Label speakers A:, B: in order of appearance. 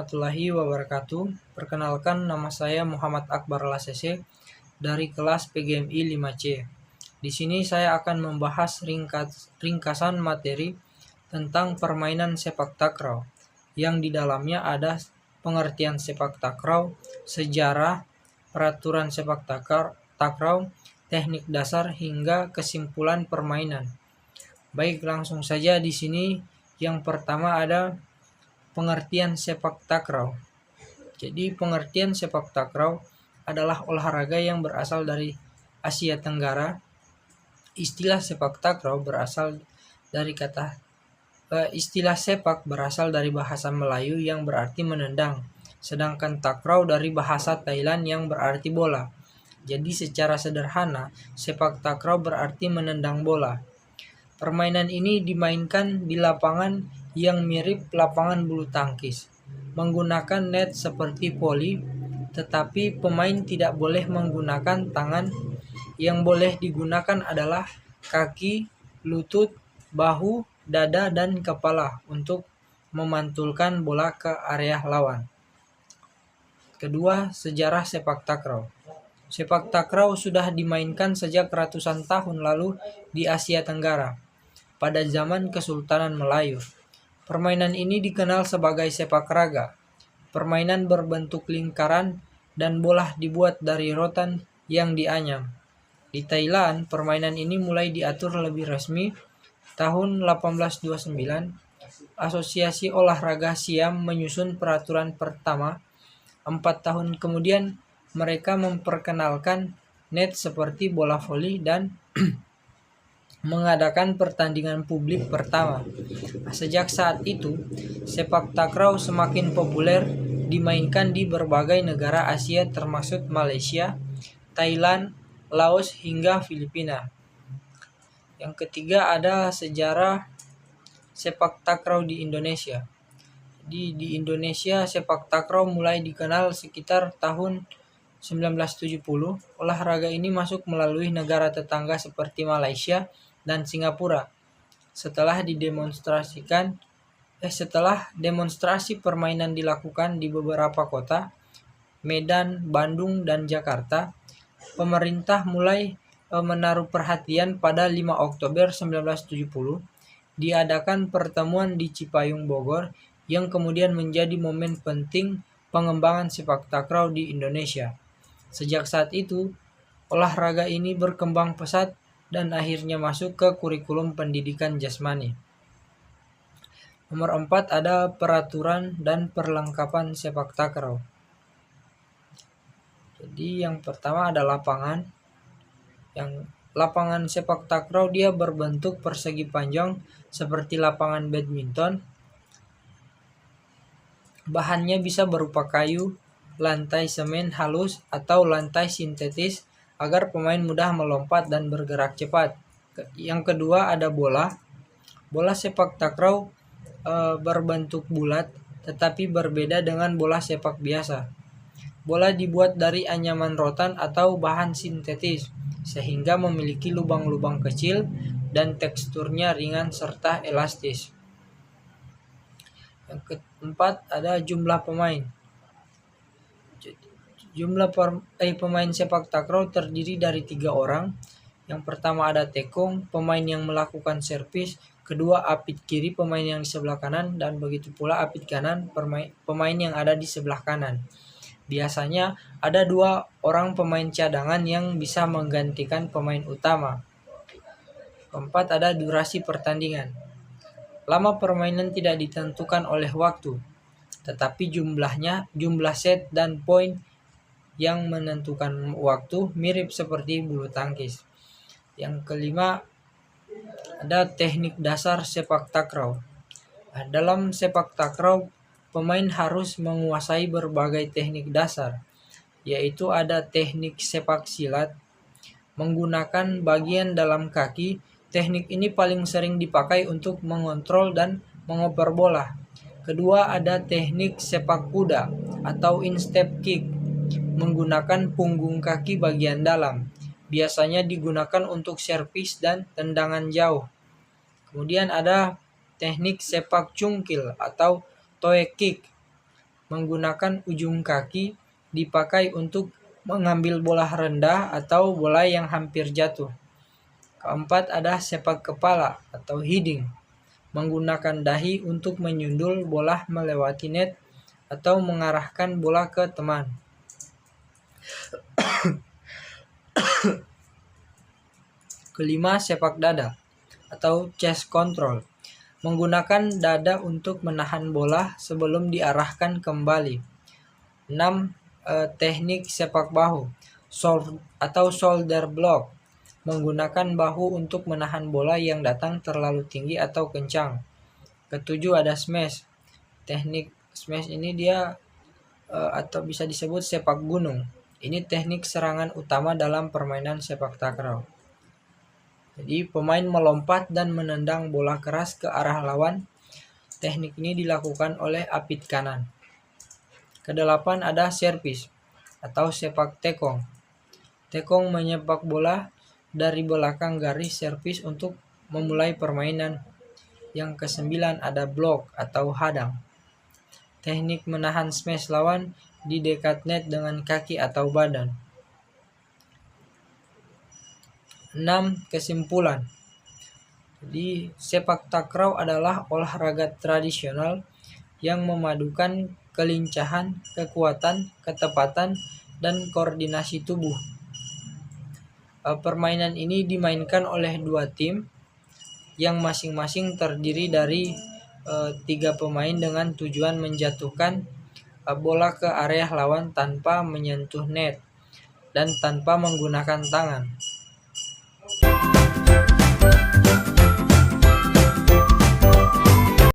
A: warahmatullahi wabarakatuh. Perkenalkan, nama saya Muhammad Akbar Lasese dari kelas PGMI 5C. Di sini saya akan membahas ringkasan materi tentang permainan sepak takraw, yang di dalamnya ada pengertian sepak takraw, sejarah, peraturan sepak takraw, teknik dasar, hingga kesimpulan permainan. Baik, langsung saja di sini. Yang pertama ada pengertian sepak takraw. Jadi pengertian sepak takraw adalah olahraga yang berasal dari Asia Tenggara. Istilah sepak takraw berasal dari istilah sepak berasal dari bahasa Melayu yang berarti menendang, sedangkan takraw dari bahasa Thailand yang berarti bola. Jadi secara sederhana, sepak takraw berarti menendang bola. Permainan ini dimainkan di lapangan yang mirip lapangan bulu tangkis, menggunakan net seperti voli, tetapi pemain tidak boleh menggunakan tangan. Yang boleh digunakan adalah kaki, lutut, bahu, dada, dan kepala untuk memantulkan bola ke area lawan. Kedua, sejarah sepak takraw. Sepak takraw sudah dimainkan sejak ratusan tahun lalu di Asia Tenggara, pada zaman Kesultanan Melayu. Permainan ini dikenal sebagai sepak raga. Permainan berbentuk lingkaran dan bola dibuat dari rotan yang dianyam. Di Thailand, permainan ini mulai diatur lebih resmi tahun 1829. Asosiasi Olahraga Siam menyusun peraturan pertama. 4 tahun kemudian, mereka memperkenalkan net seperti bola voli dan mengadakan pertandingan publik pertama. Sejak saat itu, sepak takraw semakin populer dimainkan di berbagai negara Asia termasuk Malaysia, Thailand, Laos, hingga Filipina. Yang ketiga ada sejarah sepak takraw di Indonesia. Di Indonesia, sepak takraw mulai dikenal sekitar tahun 1970. Olahraga ini masuk melalui negara tetangga seperti Malaysia dan Singapura. Setelah demonstrasi permainan dilakukan di beberapa kota, Medan, Bandung, dan Jakarta, pemerintah mulai menaruh perhatian. Pada 5 Oktober 1970, diadakan pertemuan di Cipayung, Bogor, yang kemudian menjadi momen penting pengembangan sepak takraw di Indonesia. Sejak saat itu, olahraga ini berkembang pesat dan akhirnya masuk ke kurikulum pendidikan jasmani. Nomor 4 ada peraturan dan perlengkapan sepak takraw. Jadi yang pertama ada lapangan. Yang lapangan sepak takraw dia berbentuk persegi panjang seperti lapangan badminton. Bahannya bisa berupa kayu, lantai semen halus, atau lantai sintetis agar pemain mudah melompat dan bergerak cepat. Yang kedua ada bola. Bola sepak takraw berbentuk bulat, tetapi berbeda dengan bola sepak biasa. Bola dibuat dari anyaman rotan atau bahan sintetis, sehingga memiliki lubang-lubang kecil dan teksturnya ringan serta elastis. Yang keempat ada jumlah pemain. Jumlah pemain sepak takraw terdiri dari 3 orang. Yang pertama ada tekong, pemain yang melakukan servis. Kedua apit kiri, pemain yang di sebelah kanan. Dan begitu pula apit kanan, pemain yang ada di sebelah kanan. Biasanya ada 2 orang pemain cadangan yang bisa menggantikan pemain utama. Keempat ada durasi pertandingan. Lama permainan tidak ditentukan oleh waktu, tetapi jumlah set dan poin yang menentukan waktu, mirip seperti bulu tangkis. Yang kelima ada teknik dasar sepak takraw. Dalam sepak takraw, pemain harus menguasai berbagai teknik dasar, yaitu ada teknik sepak silat, menggunakan bagian dalam kaki. Teknik ini paling sering dipakai untuk mengontrol dan mengoper bola. Kedua ada teknik sepak kuda atau instep kick, menggunakan punggung kaki bagian dalam. Biasanya digunakan untuk servis dan tendangan jauh. Kemudian ada teknik sepak cungkil atau toe kick, menggunakan ujung kaki dipakai untuk mengambil bola rendah atau bola yang hampir jatuh. Keempat ada sepak kepala atau heading, menggunakan dahi untuk menyundul bola melewati net atau mengarahkan bola ke teman. Kelima, sepak dada atau chest control, menggunakan dada untuk menahan bola sebelum diarahkan kembali. 6. Teknik sepak bahu atau shoulder block, menggunakan bahu untuk menahan bola yang datang terlalu tinggi atau kencang. Ketujuh ada smash. Teknik smash ini dia atau bisa disebut sepak gunung. Ini teknik serangan utama dalam permainan sepak takraw. Jadi pemain melompat dan menendang bola keras ke arah lawan. Teknik ini dilakukan oleh apit kanan. Kedelapan ada servis atau sepak tekong. Tekong menyepak bola dari belakang garis servis untuk memulai permainan. Yang kesembilan ada blok atau hadang. Teknik menahan smash lawan di dekat net dengan kaki atau badan. 6. Kesimpulan. Jadi sepak takraw adalah olahraga tradisional yang memadukan kelincahan, kekuatan, ketepatan, dan koordinasi tubuh. Permainan ini dimainkan oleh dua tim yang masing-masing terdiri dari 3 pemain dengan tujuan menjatuhkan bola ke area lawan tanpa menyentuh net dan tanpa menggunakan tangan.